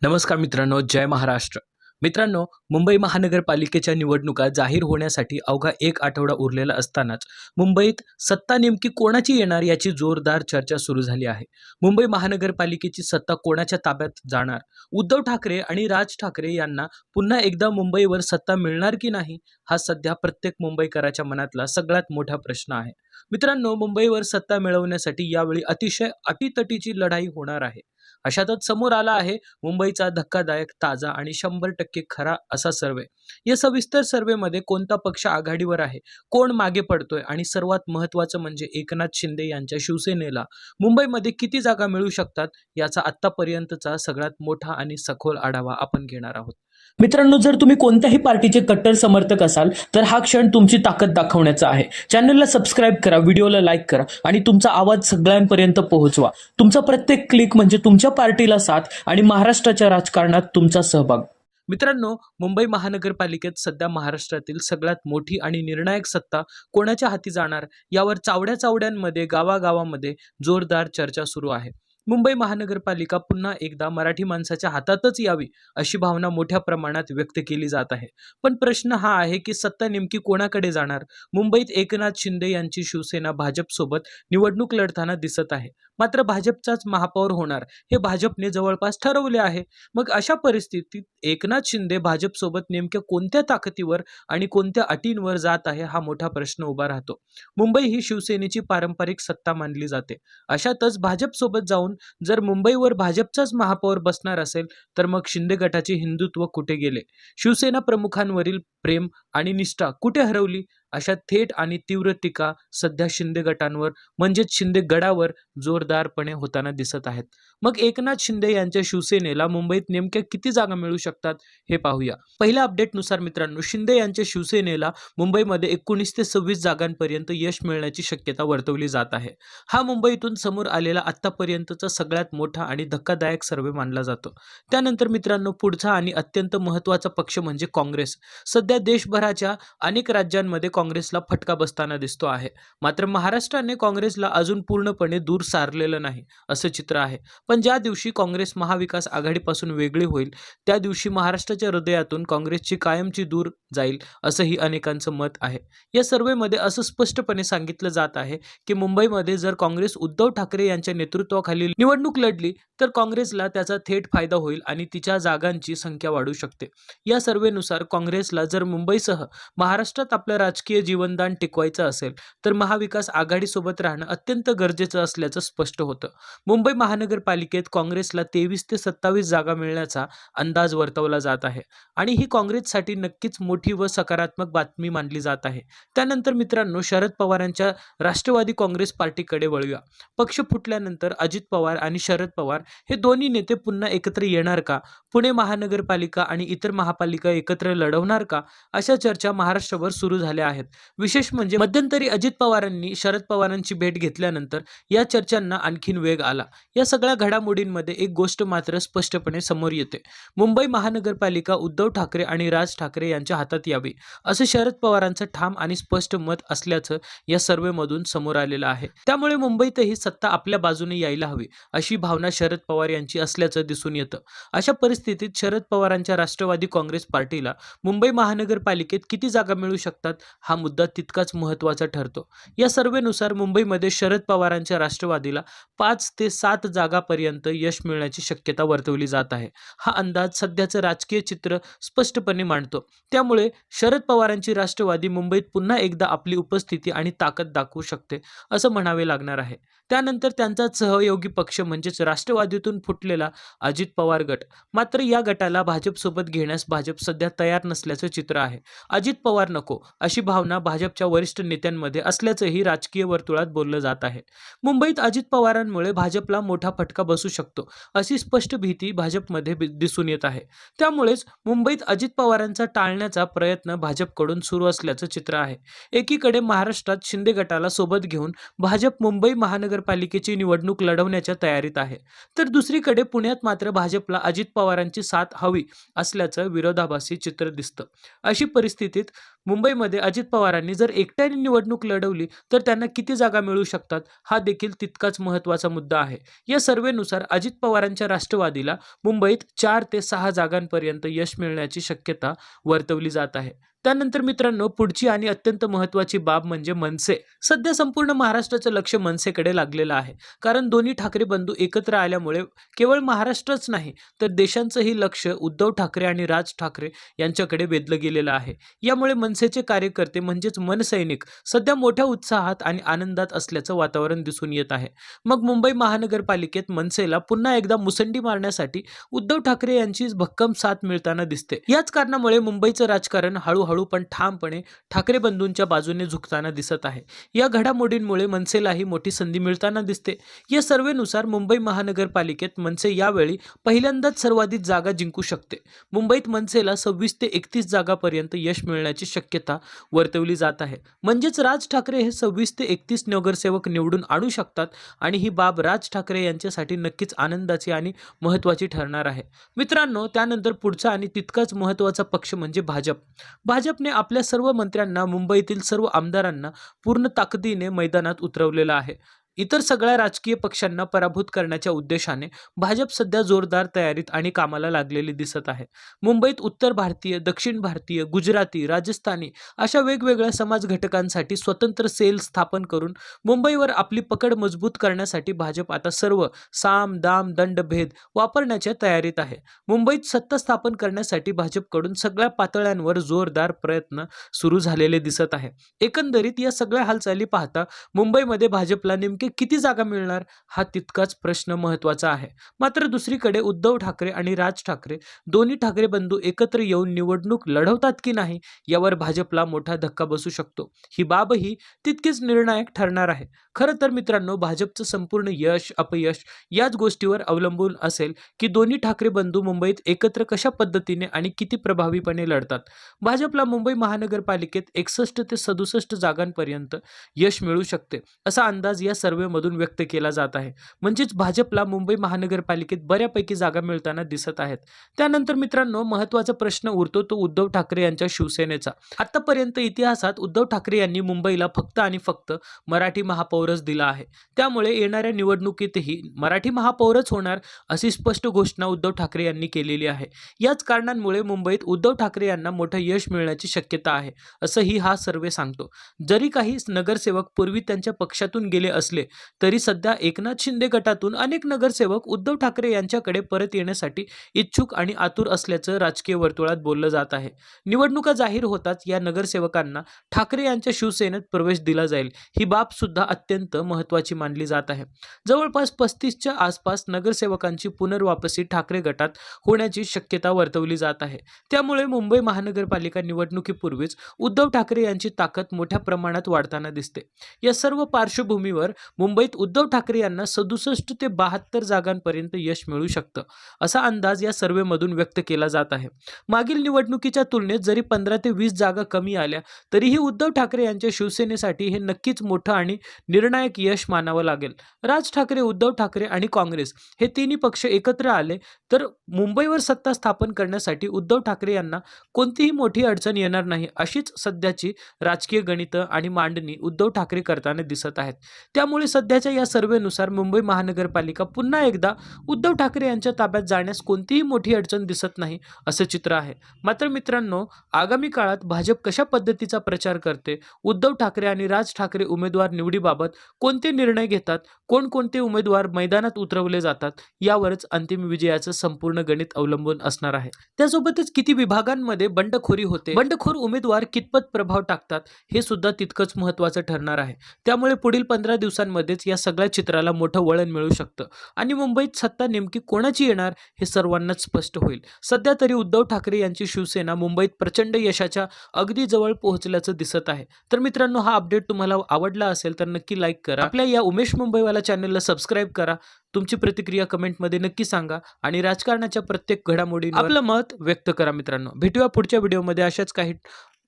नमस्कार मित्रांनो, जय महाराष्ट्र. मित्रांनो, मुंबई महानगरपालिकेच्या निवडणुका जाहीर होण्यासाठी अवघा एक आठवडा उरलेला असतानाच मुंबईत सत्ता नेमकी कोणाची येणार याची जोरदार चर्चा सुरू झाली आहे. मुंबई महानगरपालिकेची सत्ता कोणाच्या ताब्यात जाणार? उद्धव ठाकरे आणि राज ठाकरे यांना पुन्हा एकदा मुंबईवर सत्ता मिळणार की नाही, हा सध्या प्रत्येक मुंबईकराच्या मनातला सगळ्यात मोठा प्रश्न आहे. मित्रांनो, मुंबईवर सत्ता मिळवण्यासाठी यावेळी अतिशय अटीतटीची लढाई होणार आहे. अशातच समोर आला आहे मुंबईचा धक्कादायक, ताजा आणि 100% खरा असा सर्वे. या सविस्तर सर्वेमध्ये कोणता पक्ष आघाडीवर आहे, कोण मागे पडतोय आणि सर्वात महत्त्वाचं म्हणजे एकनाथ शिंदे यांच्या शिवसेनेला मुंबईमध्ये किती जागा मिळू शकतात, याचा आत्तापर्यंतचा सगळ्यात मोठा आणि सखोल आढावा आपण घेणार आहोत. मित्रांनो, जर तुम्ही कोणत्याही पार्टीचे कट्टर समर्थक असाल तर हा क्षण तुमची ताकद दाखवण्याचा आहे. चॅनलला सबस्क्राईब करा, व्हिडिओला लाईक करा आणि तुमचा आवाज सगळ्यांपर्यंत पोहोचवा. तुमचा प्रत्येक क्लिक म्हणजे तुमच्या पार्टीला साथ आणि महाराष्ट्राच्या राजकारणात तुमचा सहभाग. मित्रांनो, मुंबई महानगरपालिकेत सध्या महाराष्ट्रातील सगळ्यात मोठी आणि निर्णायक सत्ता कोणाच्या हाती जाणार यावर चावड्यांमध्ये गावागावामध्ये जोरदार चर्चा सुरू आहे. मुंबई महानगरपालिका पुन्हा एकदा मराठी माणसाच्या हातातच यावी अशी भावना मोठ्या प्रमाणात व्यक्त केली जात आहे. पण प्रश्न हा आहे की सत्ता नेमकी कोणाकडे जाणार? मुंबईत एकनाथ शिंदे यांची शिवसेना भाजपसोबत निवडणूक लढताना दिसत आहे. मात्र भाजपचाच महापौर होणार हे भाजपने जवळपास ठरवले आहे. मग अशा परिस्थितीत एकनाथ शिंदे भाजपसोबत नेमक्या कोणत्या ताकदीवर आणि कोणत्या अटींवर जात आहे, हा मोठा प्रश्न उभा राहतो. मुंबई ही शिवसेनेची पारंपरिक सत्ता मानली जाते. अशातच भाजपसोबत जाऊन जर मुंबईवर भाजपचाच महापौर बसणार असेल तर मग शिंदे गटाचे हिंदुत्व कुठे गेले? शिवसेना प्रमुखांवरील प्रेम आणि निष्ठा कुठे हरवली? अशा थेट आणि तीव्र टीका सध्या शिंदे गटांवर म्हणजेच शिंदे गडावर जोरदारपणे होताना दिसत आहेत. मग एकनाथ शिंदे यांच्या शिवसेनेला मुंबईत नेमक्या किती जागा मिळू शकतात हे पाहूया. पहिल्या अपडेटनुसार मित्रांनो, शिंदे यांच्या शिवसेनेला मुंबईमध्ये 19 ते 26 जागांपर्यंत यश मिळण्याची शक्यता वर्तवली जात आहे. हा मुंबईतून समोर आलेला आतापर्यंतचा सगळ्यात मोठा आणि धक्कादायक सर्वे मानला जातो. त्यानंतर मित्रांनो, पुढचा आणि अत्यंत महत्त्वाचा पक्ष म्हणजे काँग्रेस. सध्या देशभराच्या अनेक राज्यांमध्ये काँग्रेसला फटका बसताना दिसतो आहे. मात्र महाराष्ट्राने काँग्रेसला अजून पूर्णपणे दूर सारलेलं नाही असं चित्र आहे. पण ज्या दिवशी काँग्रेस महाविकास आघाडीपासून वेगळी होईल त्या दिवशी महाराष्ट्राच्या हृदयातून काँग्रेसची कायमची दूर जाईल असंही अनेकांचं मत आहे. या सर्वेमध्ये असं स्पष्टपणे सांगितलं जात आहे की मुंबईमध्ये जर काँग्रेस उद्धव ठाकरे यांच्या नेतृत्वाखाली निवडणूक लढली तर काँग्रेसला त्याचा थेट फायदा होईल आणि तिच्या जागांची संख्या वाढू शकते. या सर्वेनुसार काँग्रेसला जर मुंबईसह महाराष्ट्रात आपलं राजकीय जीवनदान टिकवायचं असेल तर महाविकास आघाडीसोबत राहणं अत्यंत गरजेचं असल्याचं स्पष्ट होतं. मुंबई महानगरपालिकेत काँग्रेसला 23 ते 27 जागा मिळण्याचा अंदाज वर्तवला जात आहे आणि ही काँग्रेससाठी नक्कीच मोठी व सकारात्मक बातमी मानली जात आहे. त्यानंतर मित्रांनो, शरद पवारांच्या राष्ट्रवादी काँग्रेस पार्टीकडे वळूया. पक्ष फुटल्यानंतर अजित पवार आणि शरद पवार हे दोन्ही नेते पुन्हा एकत्र येणार का? पुणे महानगरपालिका आणि इतर महापालिका एकत्र लढवणार का? अशा चर्चा महाराष्ट्रभर सुरू झाल्या आहेत. विशेष म्हणजे मध्यंतरी अजित पवारांनी शरद पवारांची भेट घेतल्यानंतर या चर्चांना आणखीन वेग आला. या सगळ्या घडामोडींमध्ये एक गोष्ट मात्र स्पष्टपणे समोर येते. मुंबई महानगरपालिका उद्धव ठाकरे आणि राज ठाकरे यांच्या हातात यावी असं शरद पवारांचं ठाम आणि स्पष्ट मत असल्याचं या सर्वेमधून समोर आलेलं आहे. त्यामुळे मुंबईतही सत्ता आपल्या बाजूने यायला हवी अशी भावना शरद पवार यांची असल्याचं दिसून येतं. अशा परिस्थितीत शरद पवारांच्या राष्ट्रवादी काँग्रेस पार्टीला मुंबई महानगरपालिकेत किती जागा मिळू शकतात, हा मुद्दा तितकाच महत्त्वाचा ठरतो. या सर्वेनुसार मुंबईमध्ये शरद पवारांच्या राष्ट्रवादीला 5 ते 7 जागापर्यंत यश मिळण्याची शक्यता वर्तवली जात आहे. हा अंदाज सध्याचं राजकीय चित्र स्पष्टपणे मांडतो. त्यामुळे शरद पवारांची राष्ट्रवादी मुंबईत पुन्हा एकदा आपली उपस्थिती आणि ताकद दाखवू शकते असं म्हणावे लागणार आहे. त्यानंतर त्यांचा सहयोगी पक्ष म्हणजेच राष्ट्रवादीतून फुटलेला अजित पवार गट. मात्र या गटाला भाजपसोबत घेण्यास भाजप सध्या तयार नसल्याचं चित्र आहे. अजित पवार नको अशी भावना भाजपच्या वरिष्ठ नेत्यांमध्ये असल्याचंही राजकीय वर्तुळात बोललं जात आहे. मुंबईत अजित पवारांमुळे भाजपला मोठा फटका बसू शकतो अशी स्पष्ट भीती भाजपमध्ये दिसून येत आहे. त्यामुळेच मुंबईत अजित पवारांचा टाळण्याचा प्रयत्न भाजपकडून सुरू असल्याचं चित्र आहे. एकीकडे महाराष्ट्रात शिंदे गटाला सोबत घेऊन भाजप मुंबई महानगरपालिकेची निवडणूक लढवण्याच्या तयारीत आहे, तर दुसरीकडे पुण्यात मात्र भाजपला अजित पवारांची साथ हवी असल्याचं विरोधाभासी चित्र दिसतं. अशी परिस्थितीत मुंबईमध्ये अजित पवारांनी जर एकट्याने निवडणूक लढवली तर त्यांना किती जागा मिळू शकतात, हा देखील तितकाच महत्त्वाचा मुद्दा आहे. या सर्व्हेनुसार अजित पवारांच्या राष्ट्रवादीला मुंबईत 4 ते 6 जागांपर्यंत यश मिळण्याची शक्यता वर्तवली जात आहे. त्यानंतर मित्रांनो, पुढची आणि अत्यंत महत्त्वाची बाब म्हणजे मनसे. सध्या संपूर्ण महाराष्ट्राचं लक्ष मनसेकडे लागलेलं आहे. कारण दोन्ही ठाकरे बंधू एकत्र आल्यामुळे केवळ महाराष्ट्रच नाही तर देशांचंही लक्ष उद्धव ठाकरे आणि राज ठाकरे यांच्याकडे वेधलं गेलेलं आहे. यामुळे मनसेचे कार्यकर्ते म्हणजेच मनसैनिक सध्या मोठ्या उत्साहात आणि आनंदात असल्याचं वातावरण दिसून येत आहे. मग मुंबई महानगरपालिकेत मनसेला पुन्हा एकदा मुसंडी मारण्यासाठी उद्धव ठाकरे यांची भक्कम साथ मिळताना दिसते. याच कारणामुळे मुंबईचं राजकारण हळूहळू पण ठामपणे ठाकरे बंधूंच्या बाजूने झुकताना दिसत आहे. या घडामोडींमुळे मनसेलाही मोठी संधी मिळताना दिसते. या सर्व्हेनुसार मुंबई महानगरपालिकेत मनसे यावेळी पहिल्यांदाच सर्वाधिक जागा जिंकू शकते. मुंबईत मनसेला 26 ते 31 जागापर्यंत यश मिळण्याची शक्यता वर्तवली जात आहे. म्हणजेच राज ठाकरे हे 26 ते 31 नगरसेवक निवडून आणू शकतात आणि ही बाब राज ठाकरे यांच्यासाठी नक्कीच आनंदाची आणि महत्त्वाची ठरणार आहे. मित्रांनो, त्यानंतर पुढचा आणि तितकाच महत्त्वाचा पक्ष म्हणजे भाजपने आपल्या सर्व मंत्र्यांना, मुंबईतील सर्व आमदारांना पूर्ण ताकदीने मैदानात उतरवलेलं आहे. इतर सगळ्या राजकीय पक्षांना पराभूत करण्याच्या उद्देशाने भाजप सध्या जोरदार तयारीत आणि कामाला लागलेली दिसत आहे. मुंबईत उत्तर भारतीय, दक्षिण भारतीय, गुजराती, राजस्थानी अशा वेगवेगळ्या समाज घटकांसाठी स्वतंत्र सेल स्थापन करून मुंबईवर आपली पकड मजबूत करण्यासाठी भाजप आता सर्व साम, दाम, दंड, भेद वापरण्याच्या तयारीत आहे. मुंबईत सत्ता स्थापन करण्यासाठी भाजपकडून सगळ्या पातळ्यांवर जोरदार प्रयत्न सुरू झालेले दिसत आहे. एकंदरीत या सगळ्या हालचाली पाहता मुंबईमध्ये भाजपला नेमके किती जागा मिळणार, हा तितकाच प्रश्न महत्त्वाचा आहे. मात्र दुसरीकडे उद्धव ठाकरे आणि राज ठाकरे दोन्ही ठाकरे बंधू एकत्र येऊन निवडणूक लढवतात की नाही यावर भाजपला मोठा धक्का बसू शकतो. ही बाबही तितकीच निर्णायक ठरणार आहे. खरं तर मित्रांनो, भाजपचं संपूर्ण यश अपयश याच गोष्टीवर अवलंबून असेल की दोन्ही ठाकरे बंधू मुंबईत एकत्र कशा पद्धतीने आणि किती प्रभावीपणे लढतात. भाजपला मुंबई महानगरपालिकेत 61 ते 67 जागांपर्यंत यश मिळू शकते असा अंदाज या सर्व्हेमधून व्यक्त केला जात आहे. म्हणजेच भाजपला मुंबई महानगरपालिकेत बऱ्यापैकी जागा मिळताना दिसत आहेत. त्यानंतर मित्रांनो, महत्त्वाचा प्रश्न उरतो तो उद्धव ठाकरे यांच्या शिवसेनेचा. आतापर्यंत इतिहासात उद्धव ठाकरे यांनी मुंबईला फक्त आणि फक्त मराठी महापौरच दिला आहे. त्यामुळे येणाऱ्या निवडणुकीतही मराठी महापौरच होणार अशी स्पष्ट घोषणा उद्धव ठाकरे यांनी केलेली आहे. याच कारणांमुळे मुंबईत उद्धव ठाकरे यांना मोठं यश मिळण्याची शक्यता आहे असंही हा सर्व्हे सांगतो. जरी काही नगरसेवक पूर्वी त्यांच्या पक्षातून गेले असले तरी सध्या एकनाथ शिंदे गटातून अनेक नगरसेवक उद्धव ठाकरे यांच्याकडे परत येण्यासाठी इच्छुक आणि आतुर असल्याचं राजकीय वर्तुळात बोललं जात आहे. निवडणुका जाहीर होताच या नगरसेवकांना ठाकरे यांच्या शिवसेनेत प्रवेश दिला जाईल, ही बाब सुद्धा अत्यंत महत्त्वाची मानली जात आहे. जवळपास 35च्या आसपास नगरसेवकांची पुनर्वापसी ठाकरे गटात होण्याची शक्यता वर्तवली जात आहे. त्यामुळे मुंबई महानगरपालिका निवडणुकीपूर्वीच उद्धव ठाकरे यांची ताकद मोठ्या प्रमाणात वाढताना दिसते. या सर्व पार्श्वभूमीवर मुंबईत उद्धव ठाकरे यांना 67 ते 72 जागांपर्यंत यश मिळू शकतं असा अंदाज या सर्व्हेमधून व्यक्त केला जात आहे. मागील निवडणुकीच्या तुलनेत जरी 15 ते 20 जागा कमी आल्या तरीही उद्धव ठाकरे यांच्या शिवसेनेसाठी हे नक्कीच मोठं आणि निर्णायक यश मानावं लागेल. राज ठाकरे, उद्धव ठाकरे आणि काँग्रेस हे तिन्ही पक्ष एकत्र आले तर मुंबईवर सत्ता स्थापन करण्यासाठी उद्धव ठाकरे यांना कोणतीही मोठी अडचण येणार नाही अशीच सध्याची राजकीय गणितं आणि मांडणी उद्धव ठाकरे करताना दिसत आहेत. त्यामुळे सध्याच्या या सर्व्हेनुसार मुंबई महानगरपालिका पुन्हा एकदा उद्धव ठाकरे यांच्या ताब्यात जाण्यास कोणतीही मोठी अडचण दिसत नाही असं चित्र आहे. मात्र मित्रांनो, आगामी काळात भाजप कशा पद्धतीचा प्रचार करते, उद्धव ठाकरे आणि राज ठाकरे उमेदवार निवडीबाबत कोणते निर्णय घेतात, कोणकोणते उमेदवार मैदानात उतरवले जातात यावरच अंतिम विजयाचं संपूर्ण गणित अवलंबून असणार आहे. त्यासोबतच किती विभागांमध्ये बंडखोरी होते, बंडखोर उमेदवार कितपत प्रभाव टाकतात हे सुद्धा तितकंच महत्त्वाचं ठरणार आहे. त्यामुळे पुढील 15 दिवसांमध्येच या सगळ्या चित्राला मोठं वळण मिळू शकतं आणि मुंबईत सत्ता नेमकी कोणाची येणार हे सर्वांनाच स्पष्ट होईल. सध्या तरी उद्धव ठाकरे यांची शिवसेना मुंबईत प्रचंड यशाच्या अगदी जवळ पोहोचल्याचं दिसत आहे. तर मित्रांनो, हा अपडेट तुम्हाला आवडला असेल तर नक्की लाईक करा. आपल्या या उमेश मुंबईवाला चॅनलला सबस्क्राईब करा. तुमची प्रतिक्रिया कमेंटमध्ये नक्की सांगा आणि राजकारणाच्या प्रत्येक घडामोडींवर आपलं मत व्यक्त करा. मित्रांनो, भेटूया पुढच्या व्हिडिओमध्ये अशाच काही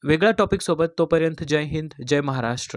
वेगळ्या टॉपिक सोबत. तोपर्यंत जय हिंद, जय महाराष्ट्र.